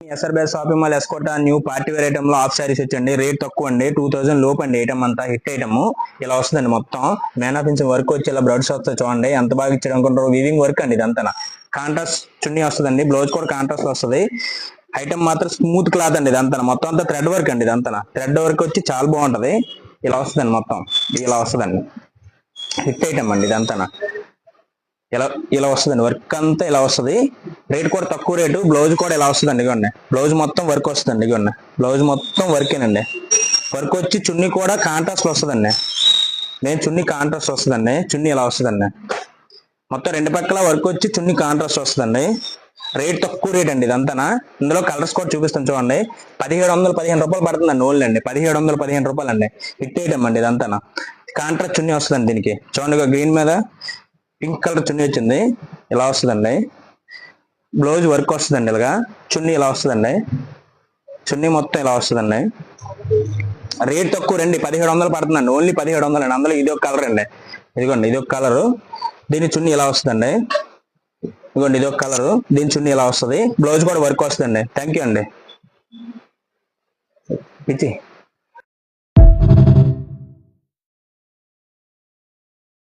SR base shopping mall ఎస్కోటా new party wear item లో of saris వచ్చండి. రేట్ తక్కువ అండి, 2000 లోపు అండి. ఐటమ్ అంతా హిట్ ఐటమ్ ఇలా వస్తుందండి. మొత్తం మేనాఫిన్స్ వర్క్ వచ్చి ఇలా బ్లడ్స్ వస్తాయి చూడండి, ఎంత బాగా ఇచ్చాడు అనుకుంటారు. వీవింగ్ వర్క్ అండి ఇదంతా. కాంట్రాస్ట్ చున్నీ వస్తుందండి, బ్లౌజ్ కూడా కాంట్రాస్ట్ వస్తుంది. ఐటమ్ మాత్రం స్మూత్ క్లాత్ అండి ఇదంతా. మొత్తం అంతా థ్రెడ్ వర్క్ అండి ఇదంతా. థ్రెడ్ వర్క్ వచ్చి చాలా బాగుంటది. ఇలా వస్తుందండి, మొత్తం ఇలా వస్తుందండి. హిట్ ఐటమ్ అండి ఇదంతా. ఇలా ఇలా వస్తుందండి, వర్క్ అంతా ఇలా వస్తుంది. రేట్ కూడా తక్కువ రేటు. బ్లౌజ్ కూడా ఇలా వస్తుందండి, ఇవ్వండి. బ్లౌజ్ మొత్తం వర్క్ వస్తుందండి, ఇవ్వండి. బ్లౌజ్ మొత్తం వర్కేనండి. వర్క్ వచ్చి చున్నీ కూడా కాంట్రాస్ట్ వస్తుందండి. నేను చున్నీ కాంట్రాస్ట్ వస్తుందండి. చున్నీ ఇలా వస్తుందండి. మొత్తం రెండు పక్కల వర్క్ వచ్చి చున్నీ కాంట్రాస్ట్ వస్తుందండి. రేట్ తక్కువ రేట్ అండి ఇదంతా. ఇందులో కలర్స్ కూడా చూపిస్తాను చూడండి. 1715 రూపాయలు పడుతుందండి ఓన్లీ అండి. 1715 రూపాయలు అండి. హిట్ ఐటమ్ అండి ఇదంతా. కాంట్రాస్ట్ చున్నీ వస్తుందండి దీనికి. చూడండి, గ్రీన్ మీద పింక్ కలర్ చున్నీ వచ్చింది, ఇలా వస్తుందండి. బ్లౌజ్ వర్క్ వస్తుందండి ఇలాగా. చున్నీ ఇలా వస్తుందండి. చున్నీ మొత్తం ఇలా వస్తుందండి. రేట్ తక్కువ రండి, 1700 పడుతుందండి. ఓన్లీ 1700 అండి. అందులో ఇది ఒక కలర్ అండి, ఇదిగోండి ఇది ఒక కలరు. దీని చున్నీ ఇలా వస్తుందండి. ఇదిగోండి ఇది ఒక కలరు, దీని చున్నీ ఇలా వస్తుంది. బ్లౌజ్ కూడా వర్క్ వస్తుందండి. థ్యాంక్ యూ అండి. పిచ్చి